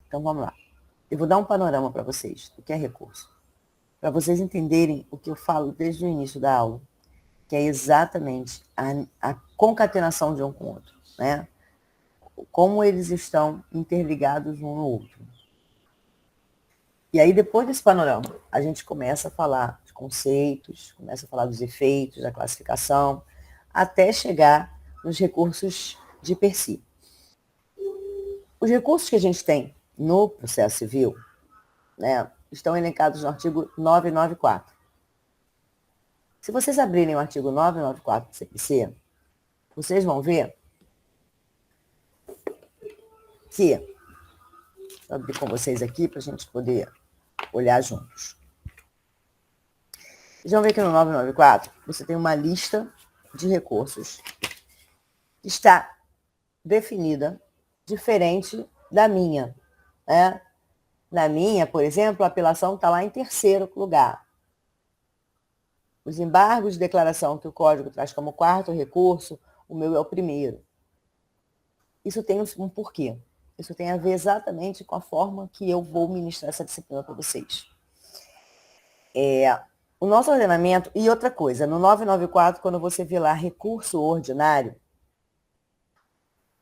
Então, vamos lá. Eu vou dar um panorama para vocês do que é recurso, para vocês entenderem o que eu falo desde o início da aula, que é exatamente a concatenação de um com o outro, né? Como eles estão interligados um no outro. E aí, depois desse panorama, a gente começa a falar de conceitos, começa a falar dos efeitos, da classificação, até chegar nos recursos de per si. Os recursos que a gente tem no processo civil, né, estão elencados no artigo 994. Se vocês abrirem o artigo 994 do CPC, vocês vão ver que, vou abrir com vocês aqui para a gente poder olhar juntos. Vocês vão ver que no 994 você tem uma lista de recursos que está definida diferente da minha, né? Na minha, por exemplo, a apelação está lá em terceiro lugar. Os embargos de declaração que o Código traz como quarto recurso, o meu é o primeiro. Isso tem um porquê. Isso tem a ver exatamente com a forma que eu vou ministrar essa disciplina para vocês. O nosso ordenamento, e outra coisa, no 994, quando você vê lá recurso ordinário,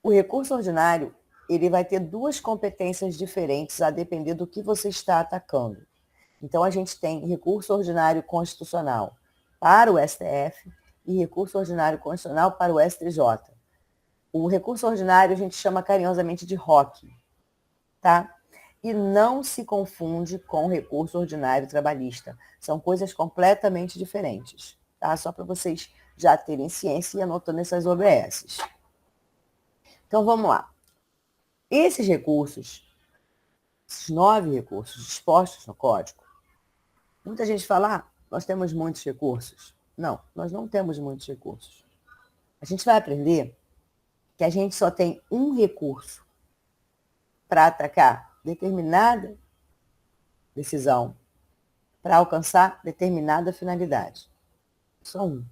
o recurso ordinário, ele vai ter duas competências diferentes a depender do que você está atacando. Então, a gente tem recurso ordinário constitucional para o STF e recurso ordinário constitucional para o STJ. O recurso ordinário a gente chama carinhosamente de ROC, tá? E não se confunde com o recurso ordinário trabalhista. São coisas completamente diferentes, tá? Só para vocês já terem ciência e anotando essas OBSs. Então, vamos lá. Esses recursos, esses 9 recursos dispostos no Código, muita gente fala, nós temos muitos recursos. Não, nós não temos muitos recursos. A gente vai aprender que a gente só tem um recurso para atacar determinada decisão, para alcançar determinada finalidade. Só um.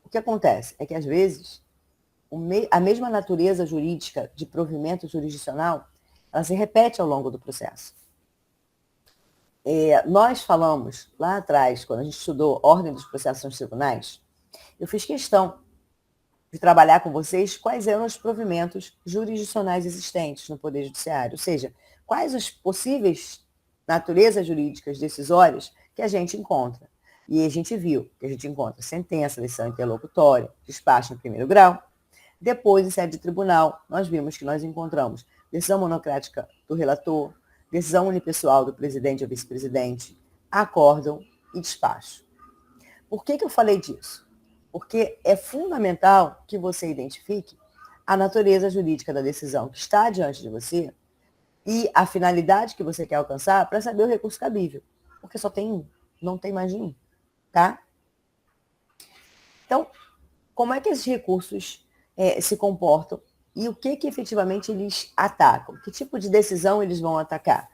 O que acontece é que, às vezes, a mesma natureza jurídica de provimento jurisdicional, ela se repete ao longo do processo. Nós falamos lá atrás, quando a gente estudou ordem dos processos nos tribunais, eu fiz questão de trabalhar com vocês quais eram os provimentos jurisdicionais existentes no Poder Judiciário, ou seja, quais as possíveis naturezas jurídicas decisórias que a gente encontra. E a gente viu que a gente encontra sentença, decisão interlocutória, despacho em primeiro grau. Depois, em sede de tribunal, nós vimos que nós encontramos decisão monocrática do relator, decisão unipessoal do presidente ou vice-presidente, acórdão e despacho. Por que eu falei disso? Porque é fundamental que você identifique a natureza jurídica da decisão que está diante de você e a finalidade que você quer alcançar para saber o recurso cabível. Porque só tem um, não tem mais nenhum, tá? Então, como é que esses recursos se comportam e o que efetivamente eles atacam? Que tipo de decisão eles vão atacar?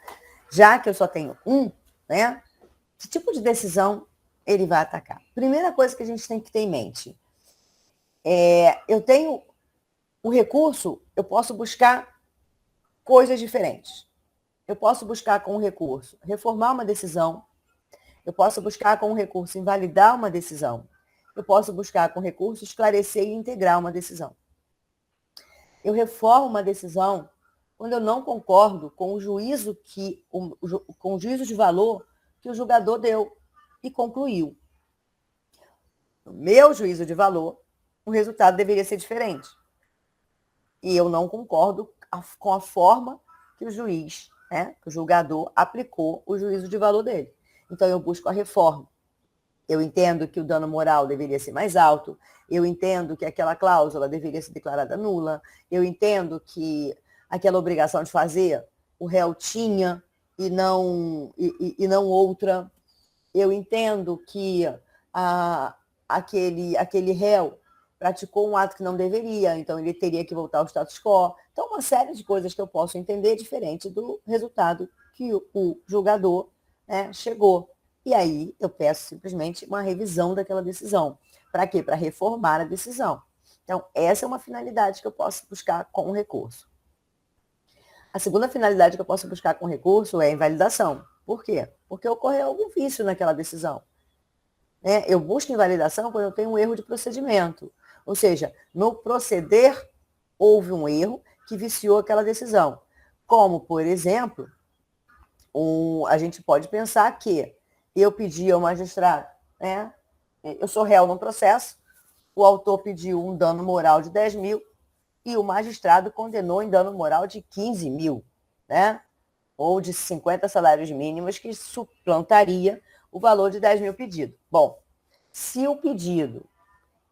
Já que eu só tenho um, né? Que tipo de decisão ele vai atacar? Primeira coisa que a gente tem que ter em mente, eu tenho o recurso, eu posso buscar coisas diferentes. Eu posso buscar com o recurso reformar uma decisão, eu posso buscar com o recurso invalidar uma decisão, eu posso buscar com o recurso esclarecer e integrar uma decisão. Eu reformo uma decisão quando eu não concordo com o juízo com o juízo de valor que o julgador deu e concluiu. No meu juízo de valor, o resultado deveria ser diferente. E eu não concordo com a forma que o juiz, que o julgador aplicou o juízo de valor dele. Então, eu busco a reforma. Eu entendo que o dano moral deveria ser mais alto, eu entendo que aquela cláusula deveria ser declarada nula, eu entendo que aquela obrigação de fazer o réu tinha e não outra. Eu entendo que aquele réu praticou um ato que não deveria, então ele teria que voltar ao status quo. Então, uma série de coisas que eu posso entender diferente do resultado que o julgador chegou. E aí eu peço simplesmente uma revisão daquela decisão. Para quê? Para reformar a decisão. Então, essa é uma finalidade que eu posso buscar com o recurso. A segunda finalidade que eu posso buscar com recurso é a invalidação. Por quê? Porque ocorreu algum vício naquela decisão. Né? Eu busco invalidação quando eu tenho um erro de procedimento. Ou seja, no proceder houve um erro que viciou aquela decisão. Como, por exemplo, a gente pode pensar que eu pedi ao magistrado, né? Eu sou réu num processo, o autor pediu um dano moral de 10 mil e o magistrado condenou em dano moral de 15 mil, né? Ou de 50 salários mínimos, que suplantaria o valor de 10 mil pedido. Bom, se o pedido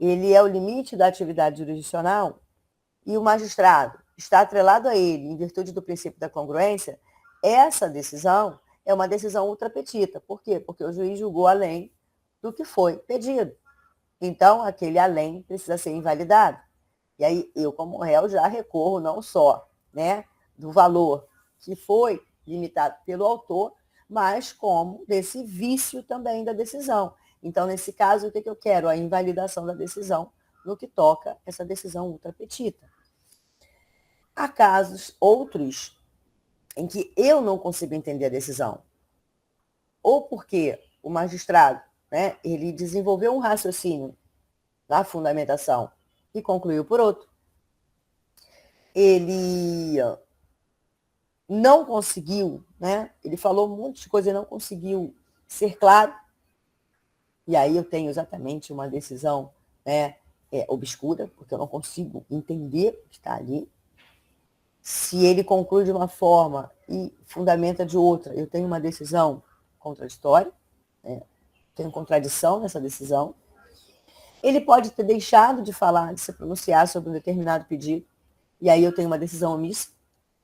ele é o limite da atividade jurisdicional e o magistrado está atrelado a ele em virtude do princípio da congruência, essa decisão é uma decisão ultrapetita. Por quê? Porque o juiz julgou além do que foi pedido. Então, aquele além precisa ser invalidado. E aí, eu, como réu, já recorro não só, né, do valor que foi limitado pelo autor, mas como desse vício também da decisão. Então, nesse caso, o que eu quero? A invalidação da decisão no que toca essa decisão ultrapetita. Há casos outros em que eu não consigo entender a decisão. Ou porque o magistrado, né, ele desenvolveu um raciocínio na fundamentação e concluiu por outro. Ele não conseguiu, né? Ele falou um monte de coisa e não conseguiu ser claro. E aí eu tenho exatamente uma decisão, né, obscura, porque eu não consigo entender o que está ali. Se ele conclui de uma forma e fundamenta de outra, eu tenho uma decisão contraditória, né? Tenho contradição nessa decisão. Ele pode ter deixado de falar, de se pronunciar sobre um determinado pedido, e aí eu tenho uma decisão omissa.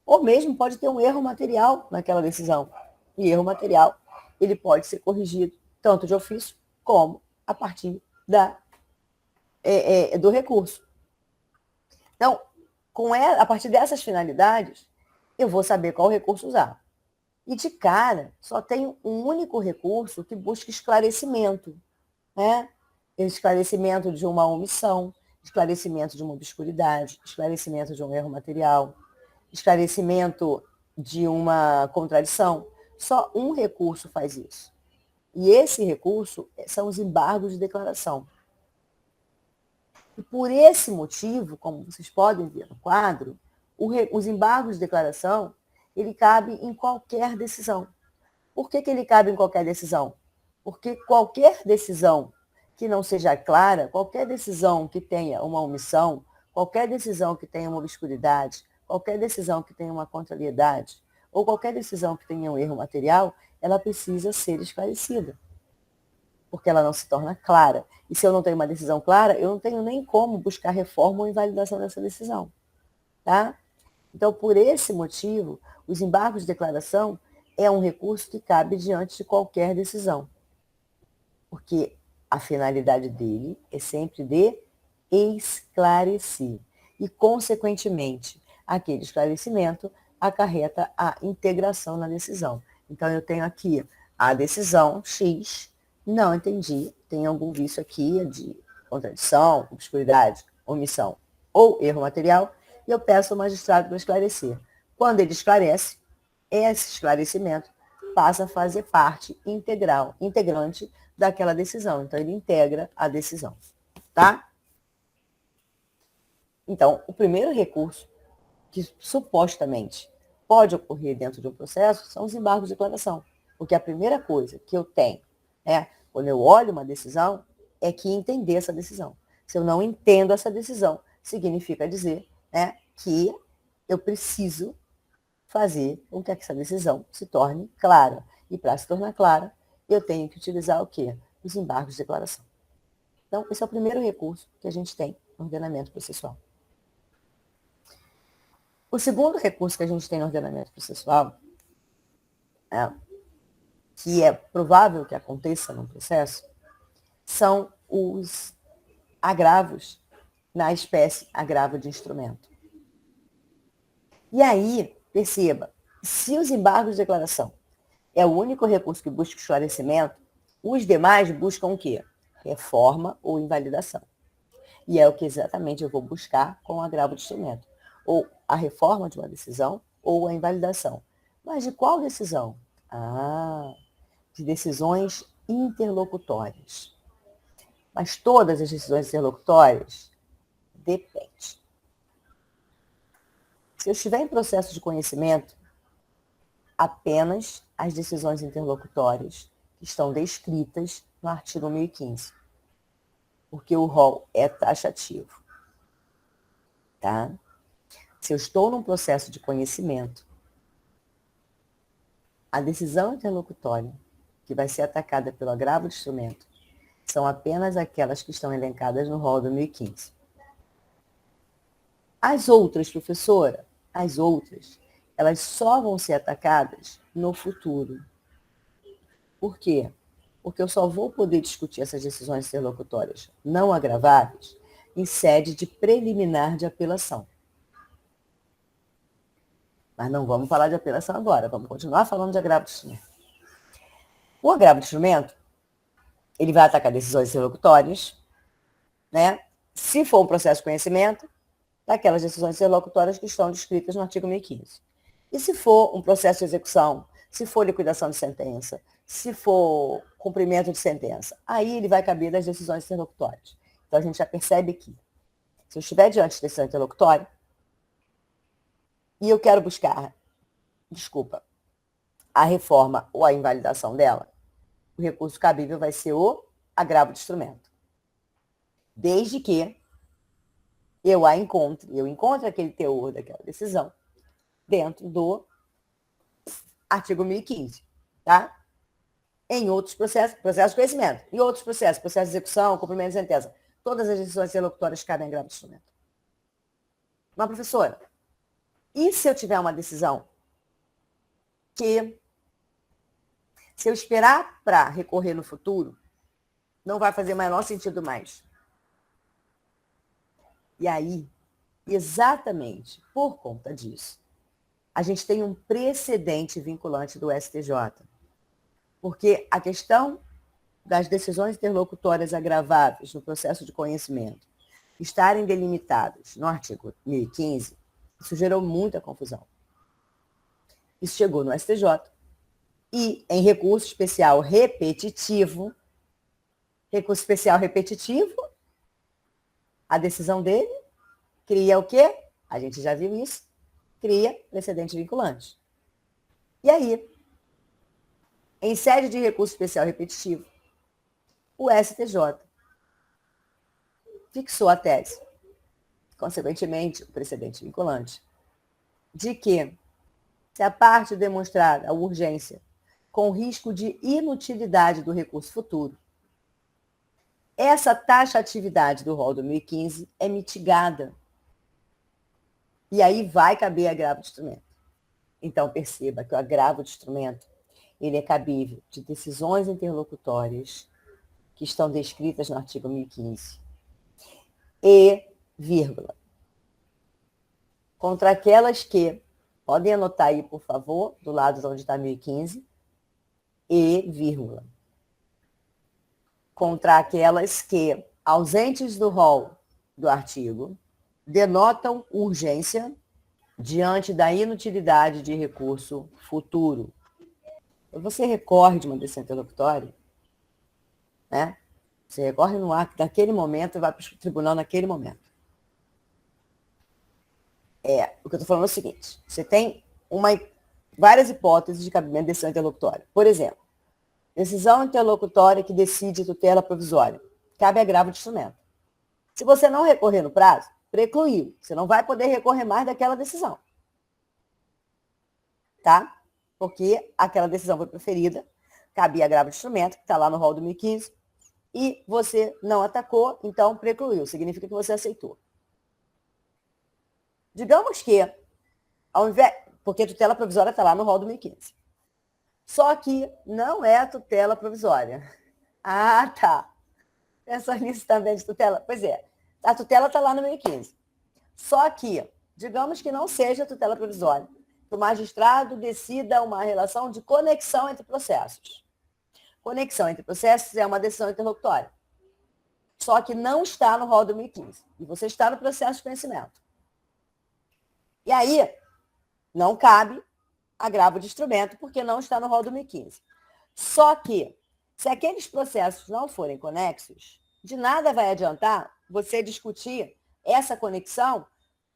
Ou mesmo pode ter um erro material naquela decisão. E erro material, ele pode ser corrigido tanto de ofício como a partir do recurso. Então, a partir dessas finalidades, eu vou saber qual recurso usar. E de cara, só tenho um único recurso que busca esclarecimento, né? Esclarecimento de uma omissão, esclarecimento de uma obscuridade, esclarecimento de um erro material, esclarecimento de uma contradição. Só um recurso faz isso. E esse recurso são os embargos de declaração. E por esse motivo, como vocês podem ver no quadro, os embargos de declaração, ele cabe em qualquer decisão. Por que ele cabe em qualquer decisão? Porque qualquer decisão que não seja clara, qualquer decisão que tenha uma omissão, qualquer decisão que tenha uma obscuridade, qualquer decisão que tenha uma contrariedade, ou qualquer decisão que tenha um erro material, ela precisa ser esclarecida, porque ela não se torna clara. E se eu não tenho uma decisão clara, eu não tenho nem como buscar reforma ou invalidação dessa decisão. Tá? Então, por esse motivo, os embargos de declaração é um recurso que cabe diante de qualquer decisão, porque a finalidade dele é sempre de esclarecer. E, consequentemente, aquele esclarecimento acarreta a integração na decisão. Então, eu tenho aqui a decisão X, não entendi, tem algum vício aqui de contradição, obscuridade, omissão ou erro material, e eu peço ao magistrado para esclarecer. Quando ele esclarece, esse esclarecimento passa a fazer parte integrante daquela decisão. Então, ele integra a decisão. Tá? Então, o primeiro recurso que supostamente pode ocorrer dentro de um processo são os embargos de declaração. Porque a primeira coisa que eu tenho, quando eu olho uma decisão, é que entender essa decisão. Se eu não entendo essa decisão, significa dizer, que eu preciso fazer com que essa decisão se torne clara. E para se tornar clara, eu tenho que utilizar o quê? Os embargos de declaração. Então, esse é o primeiro recurso que a gente tem no ordenamento processual. O segundo recurso que a gente tem no ordenamento processual, que é provável que aconteça no processo, são os agravos na espécie agravo de instrumento. E aí, perceba, se os embargos de declaração é o único recurso que busca esclarecimento, os demais buscam o quê? Reforma ou invalidação. E é o que exatamente eu vou buscar com o agravo de instrumento. Ou a reforma de uma decisão, ou a invalidação. Mas de qual decisão? De decisões interlocutórias. Mas todas as decisões interlocutórias depende. Se eu estiver em processo de conhecimento, apenas as decisões interlocutórias que estão descritas no artigo 1015, porque o rol é taxativo. Tá? Se eu estou num processo de conhecimento, a decisão interlocutória que vai ser atacada pelo agravo de instrumento são apenas aquelas que estão elencadas no rol do 1015. As outras, professora, as outras, elas só vão ser atacadas no futuro. Por quê? Porque eu só vou poder discutir essas decisões interlocutórias não agraváveis em sede de preliminar de apelação. Mas não vamos falar de apelação agora, vamos continuar falando de agravo de instrumento. O agravo de instrumento, ele vai atacar decisões interlocutórias, né? Se for um processo de conhecimento, daquelas decisões interlocutórias que estão descritas no artigo 1015. E se for um processo de execução, se for liquidação de sentença, se for cumprimento de sentença, aí ele vai caber das decisões interlocutórias. Então a gente já percebe que, se eu estiver diante de decisão interlocutória, e eu quero buscar, a reforma ou a invalidação dela, o recurso cabível vai ser o agravo de instrumento. Desde que eu encontre aquele teor daquela decisão dentro do artigo 1015, tá? Em outros processos de conhecimento, em outros processos, processo de execução, cumprimento de sentença, todas as decisões interlocutórias cabem em agravo de instrumento. Mas, professora, e se eu tiver uma decisão que, se eu esperar para recorrer no futuro, não vai fazer o menor sentido mais? E aí, exatamente por conta disso, a gente tem um precedente vinculante do STJ. Porque a questão das decisões interlocutórias agraváveis no processo de conhecimento estarem delimitadas no artigo 1015, isso gerou muita confusão. Isso chegou no STJ e, em recurso especial repetitivo, a decisão dele cria o quê? A gente já viu isso. Cria precedente vinculante. E aí, em sede de recurso especial repetitivo, o STJ fixou a tese, consequentemente, o precedente vinculante, de que, se a parte demonstrar a urgência com risco de inutilidade do recurso futuro, essa taxatividade do rol do 1015 é mitigada. E aí vai caber agravo de instrumento. Então, perceba que o agravo de instrumento ele é cabível de decisões interlocutórias que estão descritas no artigo 1015 e, vírgula, contra aquelas que, podem anotar aí, por favor, do lado onde está 1015, e, vírgula, contra aquelas que, ausentes do rol do artigo, denotam urgência diante da inutilidade de recurso futuro. Você recorre de uma decisão interlocutória, né? Você recorre no ato daquele momento e vai para o tribunal naquele momento. O que eu estou falando é o seguinte, você tem várias hipóteses de cabimento de decisão interlocutória. Por exemplo, decisão interlocutória que decide tutela provisória. Cabe agravo de instrumento. Se você não recorrer no prazo, precluiu. Você não vai poder recorrer mais daquela decisão. Tá? Porque aquela decisão foi preferida, cabia agravo de instrumento, que está lá no rol do 1015, e você não atacou, então precluiu. Significa que você aceitou. Digamos que, porque a tutela provisória está lá no rol do 1015. Só que não é a tutela provisória. Ah, tá. Pensa nisso também de tutela? Pois é. A tutela está lá no 1015. Só que, digamos que não seja tutela provisória, que o magistrado decida uma relação de conexão entre processos. Conexão entre processos é uma decisão interlocutória. Só que não está no rol do 1015. E você está no processo de conhecimento. E aí, Não cabe agravo de instrumento, porque não está no rol do 1015. Só que, se aqueles processos não forem conexos, de nada vai adiantar você discutir essa conexão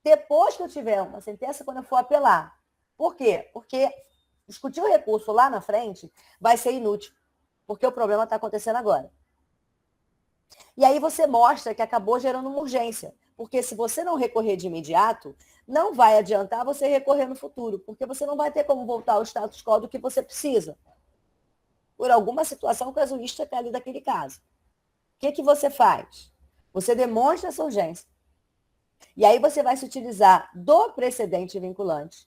depois que eu tiver uma sentença, quando eu for apelar. Por quê? Porque discutir o recurso lá na frente vai ser inútil, porque o problema está acontecendo agora. E aí você mostra que acabou gerando uma urgência, porque se você não recorrer de imediato, não vai adiantar você recorrer no futuro, porque você não vai ter como voltar ao status quo do que você precisa, por alguma situação casuística que é ali daquele caso. O que você faz? Você demonstra essa urgência. E aí você vai se utilizar do precedente vinculante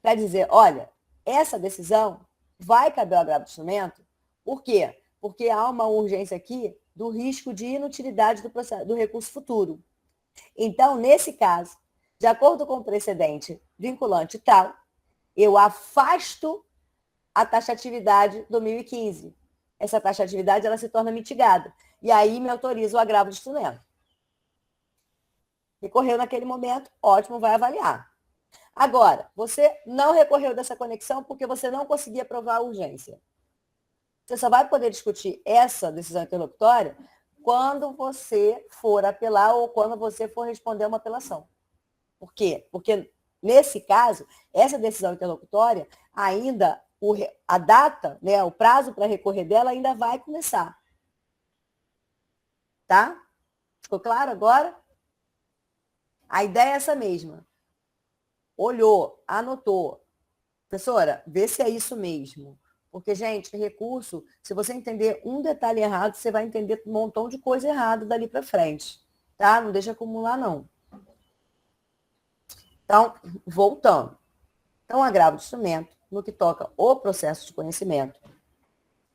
para dizer, olha, essa decisão vai caber o agravo de instrumento. Por quê? Porque há uma urgência aqui do risco de inutilidade do recurso futuro. Então, nesse caso, de acordo com o precedente vinculante tal, eu afasto a taxatividade do 1015. Essa taxatividade ela se torna mitigada. E aí me autoriza o agravo de instrumento. Recorreu naquele momento, ótimo, vai avaliar. Agora, você não recorreu dessa conexão porque você não conseguia provar a urgência. Você só vai poder discutir essa decisão interlocutória quando você for apelar ou quando você for responder uma apelação. Por quê? Porque, nesse caso, essa decisão interlocutória, ainda a data, né, o prazo para recorrer dela ainda vai começar. Tá? Ficou claro agora? A ideia é essa mesma. Olhou, anotou. Professora, vê se é isso mesmo. Porque, gente, recurso, se você entender um detalhe errado, você vai entender um montão de coisa errada dali para frente. Tá? Não deixa acumular, não. Então, voltando. Então, o agravo de instrumento, no que toca o processo de conhecimento,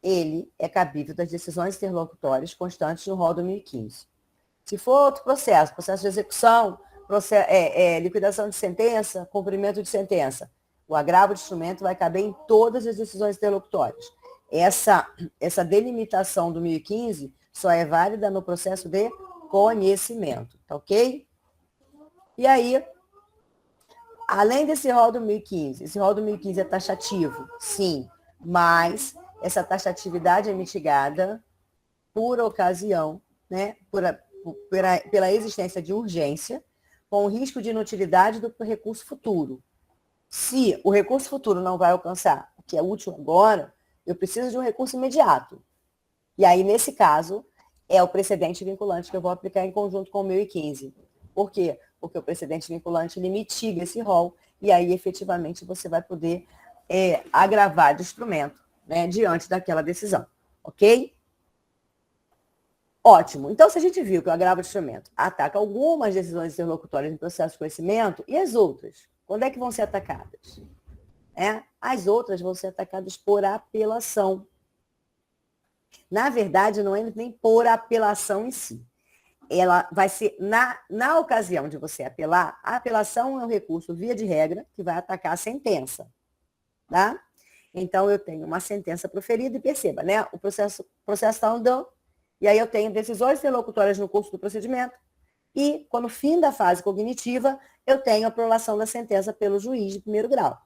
ele é cabível das decisões interlocutórias constantes no rol do 1015. Se for outro processo, processo de execução, liquidação de sentença, cumprimento de sentença, o agravo de instrumento vai caber em todas as decisões interlocutórias. Essa delimitação do 1015 só é válida no processo de conhecimento, tá ok? E aí, além desse rol do 1015, esse rol do 1015 é taxativo? Sim, mas essa taxatividade é mitigada por ocasião, né, pela existência de urgência, com o risco de inutilidade do recurso futuro. Se o recurso futuro não vai alcançar o que é útil agora, eu preciso de um recurso imediato. E aí, nesse caso, é o precedente vinculante que eu vou aplicar em conjunto com o 1015. Por quê? Porque o precedente vinculante ele mitiga esse rol e aí, efetivamente, você vai poder agravar de instrumento, né, diante daquela decisão. Ok? Ótimo. Então, se a gente viu que o agravo de instrumento ataca algumas decisões interlocutórias no processo de conhecimento, e as outras? Quando é que vão ser atacadas? As outras vão ser atacadas por apelação. Na verdade, não é nem por apelação em si. Ela vai ser, na ocasião de você apelar, a apelação é um recurso, via de regra, que vai atacar a sentença. Tá? Então, eu tenho uma sentença proferida e perceba, né? O processo está andando, e aí eu tenho decisões interlocutórias no curso do procedimento, e, quando fim da fase cognitiva, eu tenho a prolação da sentença pelo juiz de primeiro grau.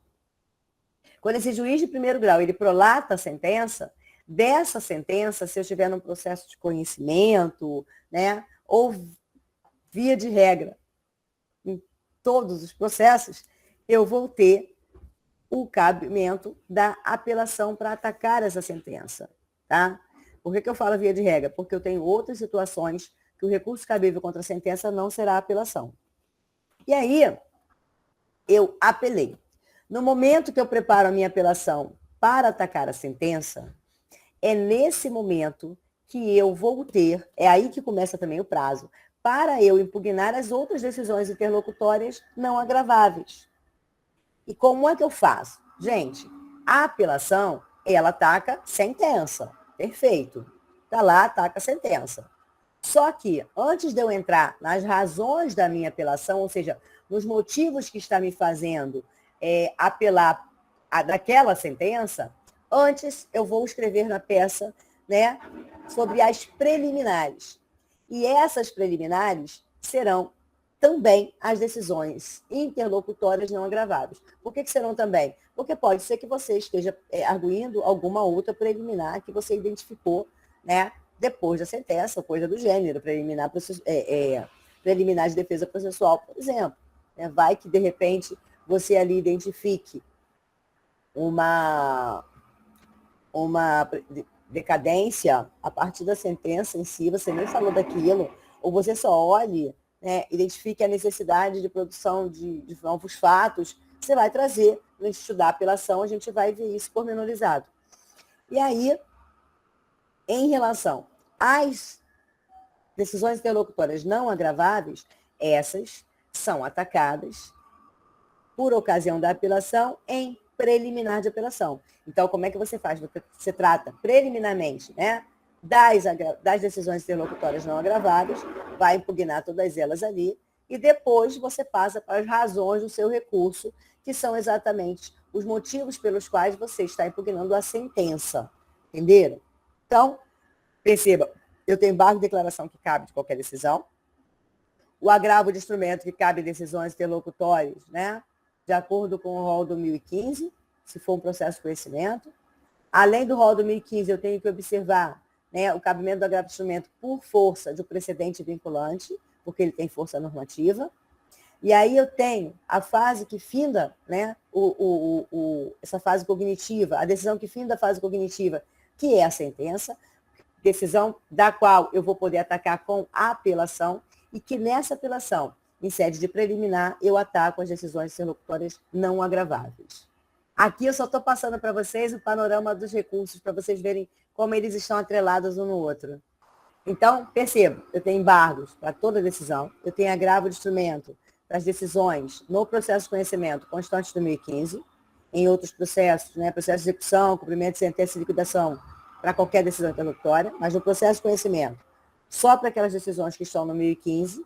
Quando esse juiz de primeiro grau ele prolata a sentença, dessa sentença, se eu estiver num processo de conhecimento, né, ou via de regra, em todos os processos, eu vou ter o cabimento da apelação para atacar essa sentença. Tá? Por que eu falo via de regra? Porque eu tenho outras situações que o recurso cabível contra a sentença não será apelação. E aí, eu apelei. No momento que eu preparo a minha apelação para atacar a sentença, é nesse momento que eu vou ter, é aí que começa também o prazo, para eu impugnar as outras decisões interlocutórias não agraváveis. E como é que eu faço? Gente, a apelação, ela ataca sentença. Perfeito. Está lá, ataca sentença. Só que, antes de eu entrar nas razões da minha apelação, ou seja, nos motivos que está me fazendo apelar daquela sentença, antes eu vou escrever na peça, né, sobre as preliminares. E essas preliminares serão também as decisões interlocutórias não agraváveis. Por que serão também? Porque pode ser que você esteja arguindo alguma outra preliminar que você identificou, né, depois da sentença, coisa do gênero, preliminar de defesa processual, por exemplo. Vai que, de repente, você ali identifique uma decadência a partir da sentença em si, você nem falou daquilo, ou você só olhe, né, identifique a necessidade de produção de novos fatos, você vai trazer, para a gente estudar a apelação, a gente vai ver isso pormenorizado. E aí, em relação às decisões interlocutórias não agraváveis, essas são atacadas por ocasião da apelação em preliminar de apelação. Então, como é que você faz? Você trata preliminarmente, né, das decisões interlocutórias não agravadas, vai impugnar todas elas ali, e depois você passa para as razões do seu recurso, que são exatamente os motivos pelos quais você está impugnando a sentença. Entenderam? Então, perceba, eu tenho embargo de declaração que cabe de qualquer decisão, o agravo de instrumento que cabe em decisões interlocutórias, né, de acordo com o rol do 1015, se for um processo de conhecimento. Além do rol do 1015, eu tenho que observar, né, o cabimento do agravo de instrumento por força de um precedente vinculante, porque ele tem força normativa. E aí eu tenho a fase que finda, né, essa fase cognitiva, a decisão que finda a fase cognitiva, que é a sentença, decisão da qual eu vou poder atacar com a apelação, e que nessa apelação, em sede de preliminar, eu ataco as decisões interlocutórias não agraváveis. Aqui eu só estou passando para vocês o panorama dos recursos, para vocês verem como eles estão atrelados um no outro. Então, perceba, eu tenho embargos para toda decisão, eu tenho agravo de instrumento para as decisões no processo de conhecimento constante de 2015, em outros processos, né, processo de execução, cumprimento de sentença e liquidação, para qualquer decisão interlocutória, mas no processo de conhecimento, só para aquelas decisões que estão no 1015,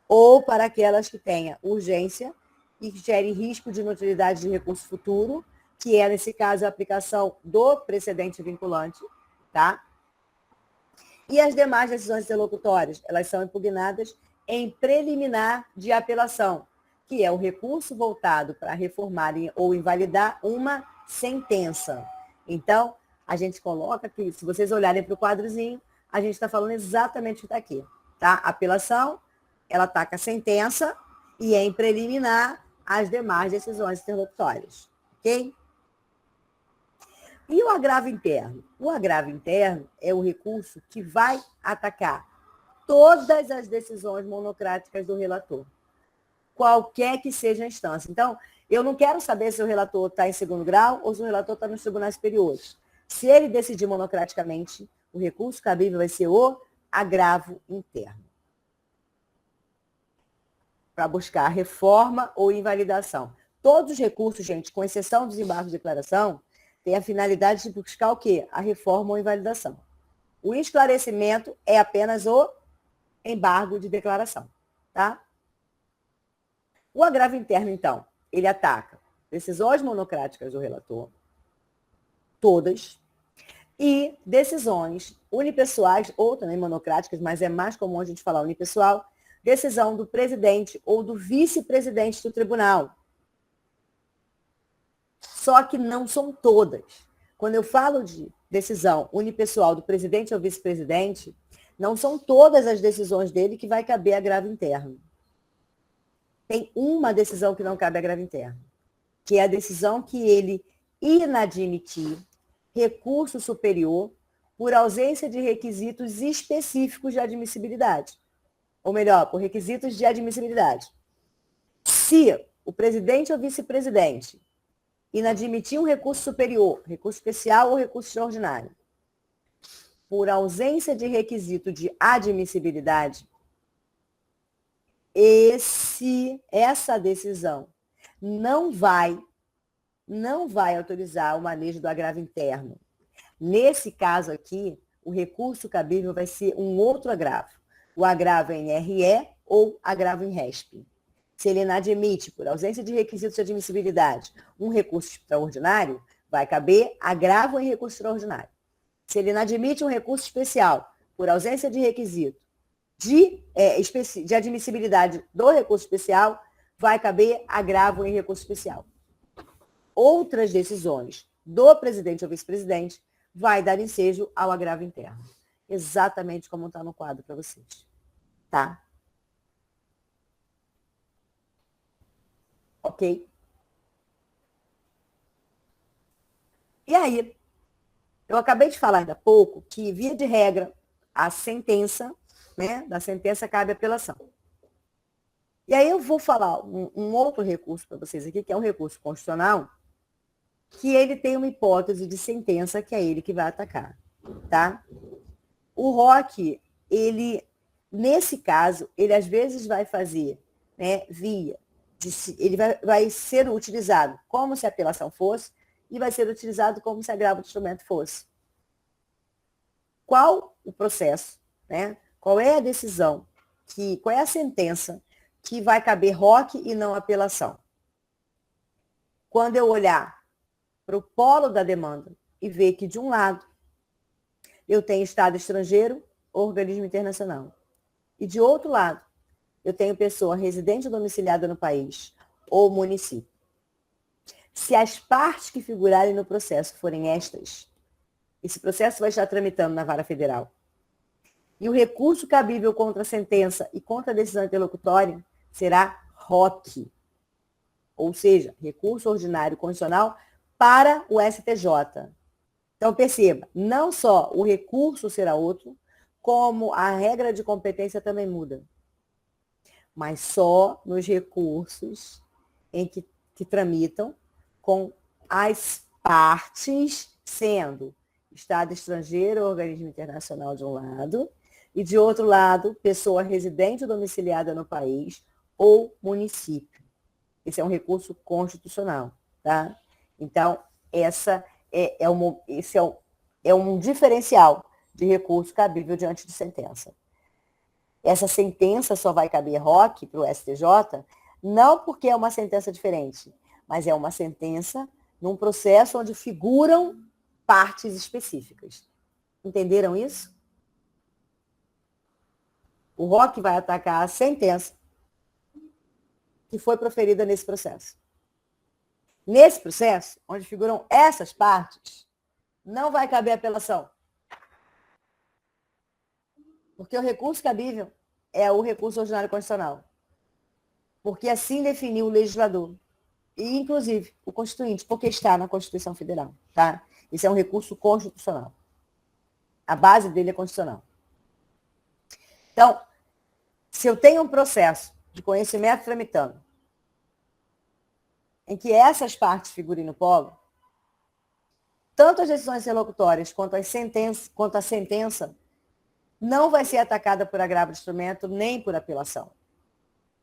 ou para aquelas que tenham urgência e que gerem risco de inutilidade de recurso futuro, que é, nesse caso, a aplicação do precedente vinculante, tá? E as demais decisões interlocutórias, elas são impugnadas em preliminar de apelação, que é o recurso voltado para reformar ou invalidar uma sentença. Então, a gente coloca aqui, se vocês olharem para o quadrozinho, a gente está falando exatamente o que está aqui. Tá? A apelação, ela ataca a sentença e é em preliminar as demais decisões interlocutórias. Ok? E o agravo interno? O agravo interno é o recurso que vai atacar todas as decisões monocráticas do relator, qualquer que seja a instância. Então, eu não quero saber se o relator está em segundo grau ou se o relator está nos tribunais superiores. Se ele decidir monocraticamente, o recurso cabível vai ser o agravo interno, para buscar reforma ou invalidação. Todos os recursos, gente, com exceção dos embargos de declaração, têm a finalidade de buscar o quê? A reforma ou invalidação. O esclarecimento é apenas o embargo de declaração, tá? O agravo interno, então, ele ataca decisões monocráticas do relator, todas, e decisões unipessoais, ou também monocráticas, mas é mais comum a gente falar unipessoal, decisão do presidente ou do vice-presidente do tribunal. Só que não são todas. Quando eu falo de decisão unipessoal do presidente ou vice-presidente, não são todas as decisões dele que vai caber agravo interno. Tem uma decisão que não cabe agravo interno, que é a decisão que ele inadmitir recurso superior por ausência de requisitos específicos de admissibilidade. Ou melhor, por requisitos de admissibilidade. Se o presidente ou vice-presidente inadmitir um recurso superior, recurso especial ou recurso extraordinário, por ausência de requisito de admissibilidade, essa decisão não vai autorizar o manejo do agravo interno. Nesse caso aqui, o recurso cabível vai ser um outro agravo. O agravo em RE ou agravo em RESP. Se ele inadmite, por ausência de requisitos de admissibilidade, um recurso extraordinário, vai caber agravo em recurso extraordinário. Se ele inadmite um recurso especial, por ausência de requisito, de admissibilidade do recurso especial, vai caber agravo em recurso especial. Outras decisões do presidente ou vice-presidente vai dar ensejo ao agravo interno. Exatamente como está no quadro para vocês. Tá? Ok? E aí, eu acabei de falar ainda há pouco que, via de regra, a sentença, né, da sentença cabe apelação. E aí eu vou falar um outro recurso para vocês aqui, que é um recurso constitucional, que ele tem uma hipótese de sentença, que é ele que vai atacar, tá? O ROC, ele, nesse caso, ele às vezes vai fazer, né, ele vai ser utilizado como se a apelação fosse, e vai ser utilizado como se agravo de instrumento fosse. Qual o processo, né? Qual é a decisão, qual é a sentença que vai caber ROC e não apelação? Quando eu olhar para o polo da demanda e ver que, de um lado, eu tenho Estado estrangeiro, organismo internacional, e, de outro lado, eu tenho pessoa residente ou domiciliada no país ou município. Se as partes que figurarem no processo forem estas, esse processo vai estar tramitando na vara federal. E o recurso cabível contra a sentença e contra a decisão interlocutória será ROC, ou seja, recurso ordinário constitucional para o STJ. Então, perceba, não só o recurso será outro, como a regra de competência também muda. Mas só nos recursos em que tramitam com as partes sendo Estado estrangeiro ou organismo internacional de um lado, e de outro lado, pessoa residente ou domiciliada no país ou município. Esse é um recurso constitucional, tá? Então, esse é um diferencial de recurso cabível diante de sentença. Essa sentença só vai caber ROC para o STJ, não porque é uma sentença diferente, mas é uma sentença num processo onde figuram partes específicas. Entenderam isso? O ROC vai atacar a sentença que foi proferida nesse processo. Nesse processo, onde figuram essas partes, não vai caber apelação. Porque o recurso cabível é o recurso ordinário constitucional. Porque assim definiu o legislador. E, inclusive, o Constituinte, porque está na Constituição Federal. Tá? Esse é um recurso constitucional. A base dele é constitucional. Então, se eu tenho um processo de conhecimento tramitando, em que essas partes figurem no polo, tanto as decisões interlocutórias quanto a sentença não vai ser atacada por agravo de instrumento nem por apelação.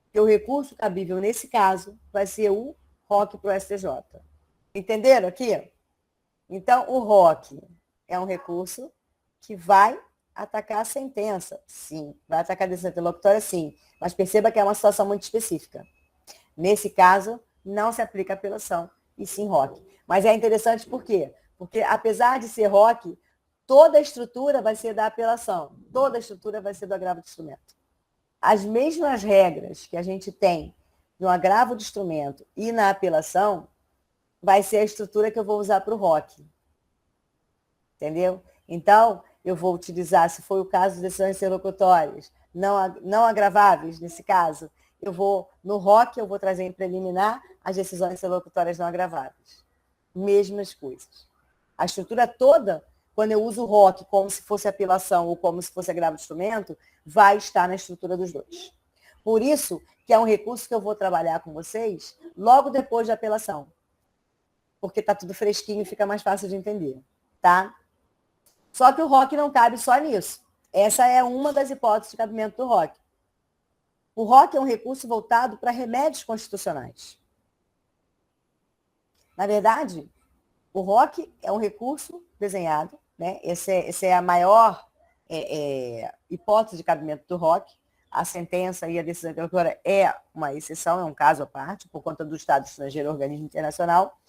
Porque o recurso cabível nesse caso vai ser o ROC para o STJ. Entenderam aqui? Então, o ROC é um recurso que vai atacar a sentença, sim. Vai atacar a decisão interlocutória, sim. Mas perceba que é uma situação muito específica. Nesse caso, não se aplica a apelação, e sim ROC. Mas é interessante por quê? Porque, apesar de ser ROC, toda a estrutura vai ser da apelação. Toda a estrutura vai ser do agravo de instrumento. As mesmas regras que a gente tem no agravo de instrumento e na apelação, vai ser a estrutura que eu vou usar para o ROC. Entendeu? Então, eu vou utilizar, se for o caso de decisões interlocutórias, não agraváveis, nesse caso, no ROC, eu vou trazer em preliminar as decisões interlocutórias não agraváveis. Mesmas coisas. A estrutura toda, quando eu uso o ROC como se fosse apelação ou como se fosse agravo de instrumento, vai estar na estrutura dos dois. Por isso que é um recurso que eu vou trabalhar com vocês logo depois da apelação. Porque está tudo fresquinho e fica mais fácil de entender. Tá? Só que o ROC não cabe só nisso. Essa é uma das hipóteses de cabimento do ROC. O ROC é um recurso voltado para remédios constitucionais. Na verdade, o ROC é um recurso desenhado, né? Essa é a maior hipótese de cabimento do ROC. A sentença e a decisão interlocutória é uma exceção, é um caso à parte, por conta do Estado estrangeiro ou organismo internacional.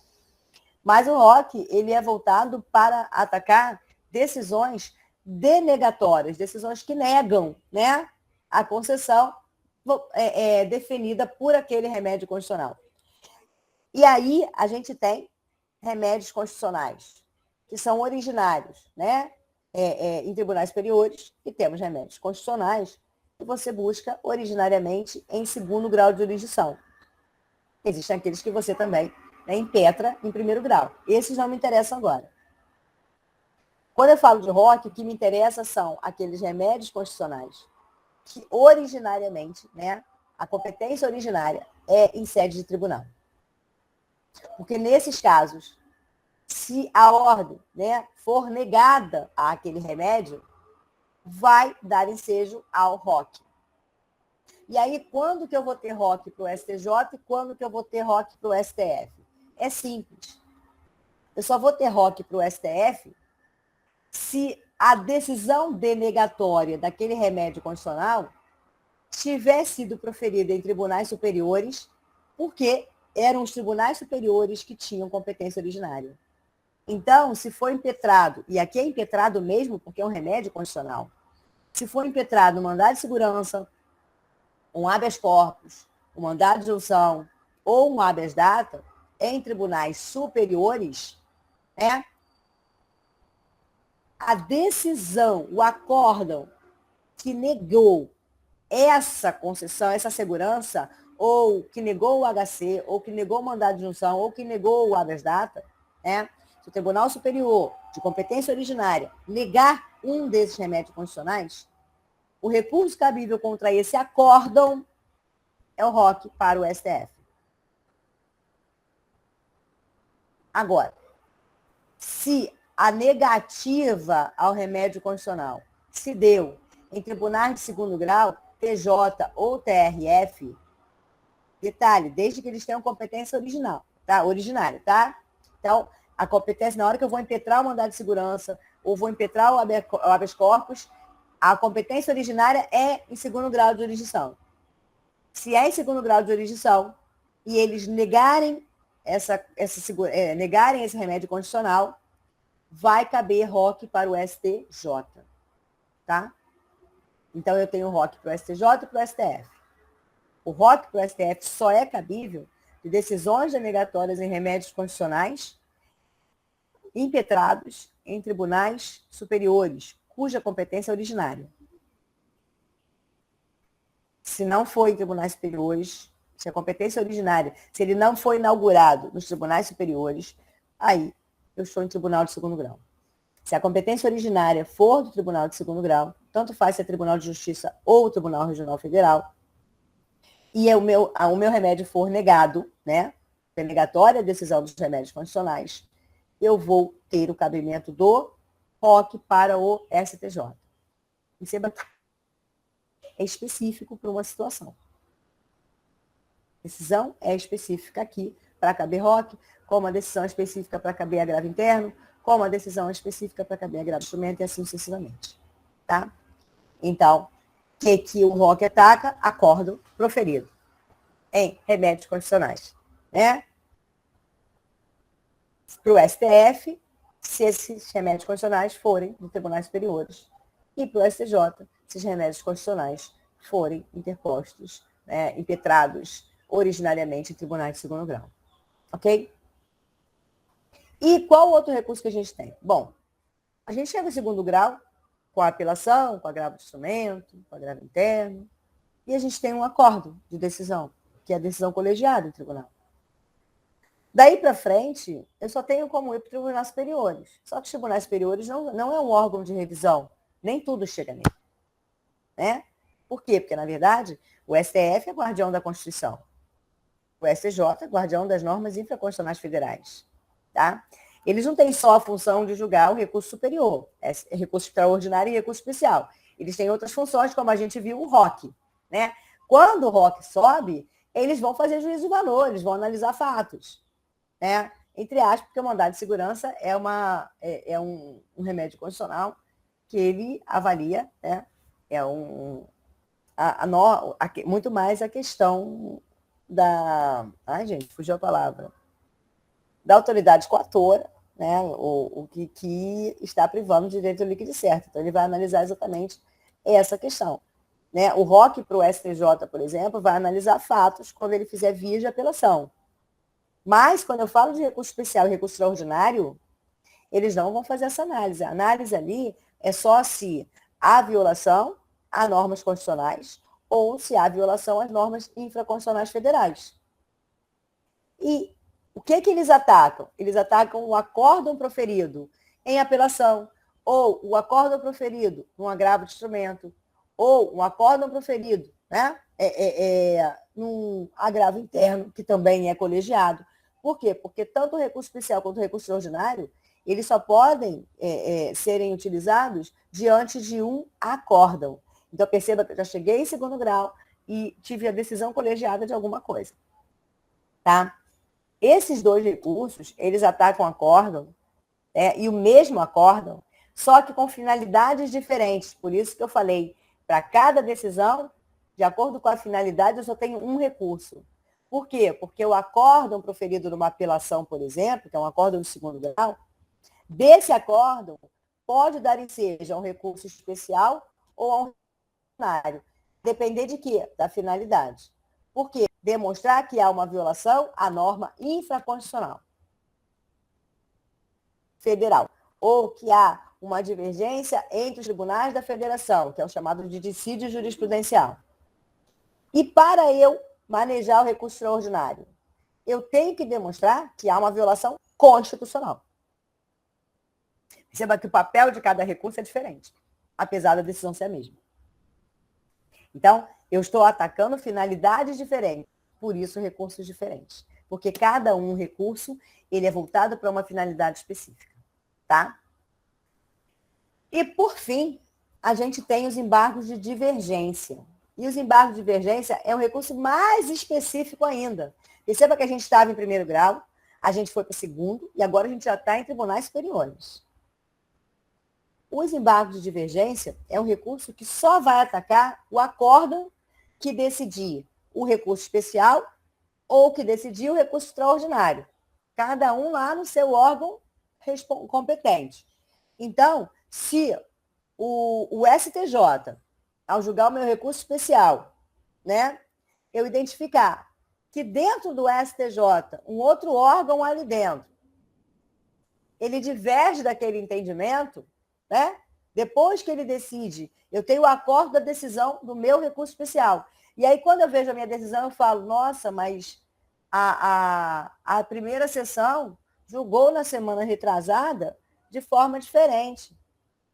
Mas o ROC, ele é voltado para atacar decisões denegatórias, decisões que negam, né? a concessão definida por aquele remédio constitucional. E aí a gente tem remédios constitucionais, que são originários, né? Em tribunais superiores, e temos remédios constitucionais que você busca originariamente em segundo grau de jurisdição. Existem aqueles que você também, né, impetra em primeiro grau. Esses não me interessam agora. Quando eu falo de ROC, o que me interessa são aqueles remédios constitucionais que originariamente, né, a competência originária é em sede de tribunal. Porque nesses casos, se a ordem, né, for negada àquele remédio, vai dar ensejo ao ROC. E aí, quando que eu vou ter ROC para o STJ e quando que eu vou ter ROC para o STF? É simples. Eu só vou ter ROC para o STF se a decisão denegatória daquele remédio constitucional tiver sido proferida em tribunais superiores, porque eram os tribunais superiores que tinham competência originária. Então, se for impetrado, e aqui é impetrado mesmo porque é um remédio constitucional, se for impetrado um mandado de segurança, um habeas corpus, um mandado de junção ou um habeas data em tribunais superiores, a decisão, o acórdão que negou essa concessão, essa segurança, ou que negou o HC, ou que negou o mandado de junção, ou que negou o habeas data, se o Tribunal Superior de competência originária negar um desses remédios constitucionais, o recurso cabível contra esse acórdão é o ROC para o STF. Agora, se a negativa ao remédio constitucional se deu em tribunais de segundo grau, TJ ou TRF, detalhe, desde que eles tenham competência originária, tá? Então, a competência, na hora que eu vou impetrar o mandado de segurança ou vou impetrar o habeas corpus, a competência originária é em segundo grau de jurisdição. Se é em segundo grau de jurisdição e eles negarem negarem esse remédio constitucional, vai caber ROC para o STJ, tá? Então, eu tenho ROC para o STJ e para o STF. O ROC para o STF só é cabível de decisões denegatórias em remédios constitucionais impetrados em tribunais superiores, cuja competência é originária. Se não for em tribunais superiores, se a competência é originária, se ele não foi inaugurado nos tribunais superiores, aí eu estou em tribunal de segundo grau. Se a competência originária for do tribunal de segundo grau, tanto faz se é Tribunal de Justiça ou Tribunal Regional Federal, e o meu remédio for negado, né, denegatória a decisão dos remédios constitucionais, eu vou ter o cabimento do ROC para o STJ. Perceba que é específico para uma situação. Decisão é específica aqui para caber ROC, como a decisão específica para caber agravo interno, como a decisão específica para caber agravo instrumento e assim sucessivamente. Tá? Então, o que o ROC ataca? Acórdão proferido em remédios constitucionais. Né? Para o STF, se esses remédios constitucionais forem de tribunais superiores, e para o STJ, se os remédios constitucionais forem interpostos, impetrados originariamente em tribunais de segundo grau. Ok? E qual outro recurso que a gente tem? Bom, a gente chega ao segundo grau com a apelação, com agravo de instrumento, com agravo interno, e a gente tem um acordo de decisão, que é a decisão colegiada do tribunal. Daí para frente, eu só tenho como ir para tribunais superiores. Só que os tribunais superiores não é um órgão de revisão. Nem tudo chega nele. Né? Por quê? Porque, na verdade, o STF é guardião da Constituição. O STJ é guardião das normas infraconstitucionais federais. Tá? Eles não têm só a função de julgar o recurso superior, recurso extraordinário e recurso especial. Eles têm outras funções, como a gente viu o ROC. Né? Quando o ROC sobe, eles vão fazer juízo de valor, eles vão analisar fatos. Entre aspas, porque o mandado de segurança é um remédio constitucional que ele avalia, muito mais a questão da... Ai, gente, fugiu a palavra. Da autoridade coatora, né? O que está privando o direito ao líquido certo. Então, ele vai analisar exatamente essa questão. né? O ROC para o STJ, por exemplo, vai analisar fatos quando ele fizer vias de apelação. Mas, quando eu falo de recurso especial e recurso extraordinário, eles não vão fazer essa análise. A análise ali é só se há violação a normas constitucionais ou se há violação às normas infraconstitucionais federais. E o que eles atacam? Eles atacam o acórdão proferido em apelação, ou o acórdão proferido num agravo de instrumento, ou um acórdão proferido, né, num agravo interno, que também é colegiado. Por quê? Porque tanto o recurso especial quanto o recurso extraordinário, eles só podem serem utilizados diante de um acórdão. Então, perceba que eu já cheguei em segundo grau e tive a decisão colegiada de alguma coisa. Tá? Esses dois recursos, eles atacam acórdão, e o mesmo acórdão, só que com finalidades diferentes. Por isso que eu falei, para cada decisão, de acordo com a finalidade, eu só tenho um recurso. Por quê? Porque o acórdão proferido numa apelação, por exemplo, que é um acórdão de segundo grau, desse acórdão pode dar ensejo a um recurso especial ou a um extraordinário. Depender de quê? Da finalidade. Por quê? Demonstrar que há uma violação à norma infraconstitucional federal, ou que há uma divergência entre os tribunais da federação, que é o chamado de dissídio jurisprudencial. E para eu manejar o recurso extraordinário, eu tenho que demonstrar que há uma violação constitucional. Perceba que o papel de cada recurso é diferente, apesar da decisão ser a mesma. Então, eu estou atacando finalidades diferentes, por isso recursos diferentes. Porque cada recurso, ele é voltado para uma finalidade específica. Tá? E, por fim, a gente tem os embargos de divergência. E os embargos de divergência é um recurso mais específico ainda. Perceba que a gente estava em primeiro grau, a gente foi para o segundo, e agora a gente já está em tribunais superiores. Os embargos de divergência é um recurso que só vai atacar o acórdão que decidir o recurso especial ou que decidir o recurso extraordinário. Cada um lá no seu órgão competente. Então, se o STJ, ao julgar o meu recurso especial, né, eu identificar que dentro do STJ, um outro órgão ali dentro, ele diverge daquele entendimento, né? Depois que ele decide, eu tenho o acordo da decisão do meu recurso especial. E aí, quando eu vejo a minha decisão, eu falo, nossa, mas a primeira sessão julgou na semana retrasada de forma diferente.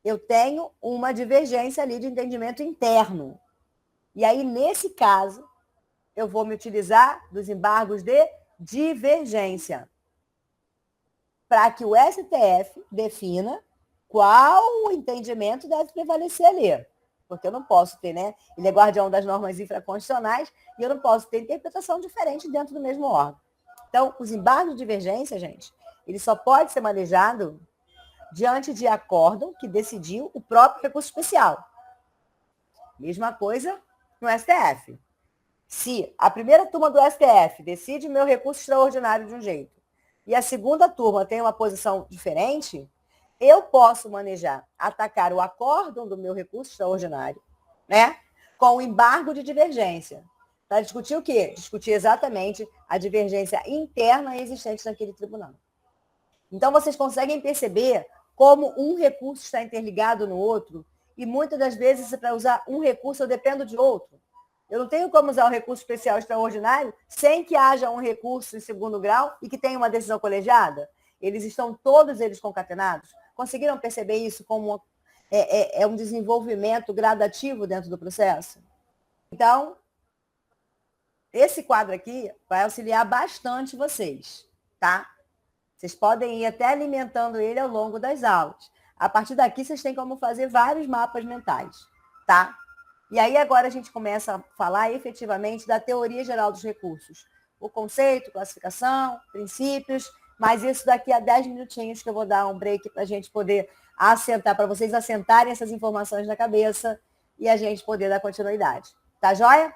Eu tenho uma divergência ali de entendimento interno. E aí, nesse caso, eu vou me utilizar dos embargos de divergência, para que o STF defina qual o entendimento deve prevalecer ali. Porque eu não posso ter, né? Ele é guardião das normas infraconstitucionais e eu não posso ter interpretação diferente dentro do mesmo órgão. Então, os embargos de divergência, gente, ele só pode ser manejado diante de acórdão que decidiu o próprio recurso especial. Mesma coisa no STF. Se a primeira turma do STF decide meu recurso extraordinário de um jeito e a segunda turma tem uma posição diferente, eu posso manejar, atacar o acórdão do meu recurso extraordinário, né, com o embargo de divergência. Para discutir o quê? Discutir exatamente a divergência interna existente naquele tribunal. Então, vocês conseguem perceber como um recurso está interligado no outro e muitas das vezes, para usar um recurso, eu dependo de outro. Eu não tenho como usar o recurso especial extraordinário sem que haja um recurso em segundo grau e que tenha uma decisão colegiada. Eles estão todos eles concatenados. Conseguiram perceber isso como um desenvolvimento gradativo dentro do processo? Então, esse quadro aqui vai auxiliar bastante vocês, tá? Vocês podem ir até alimentando ele ao longo das aulas. A partir daqui, vocês têm como fazer vários mapas mentais, tá? E aí, agora, a gente começa a falar efetivamente da teoria geral dos recursos. O conceito, classificação, princípios, mas isso daqui a 10 minutinhos que eu vou dar um break para a gente poder assentar, para vocês assentarem essas informações na cabeça e a gente poder dar continuidade. Tá joia?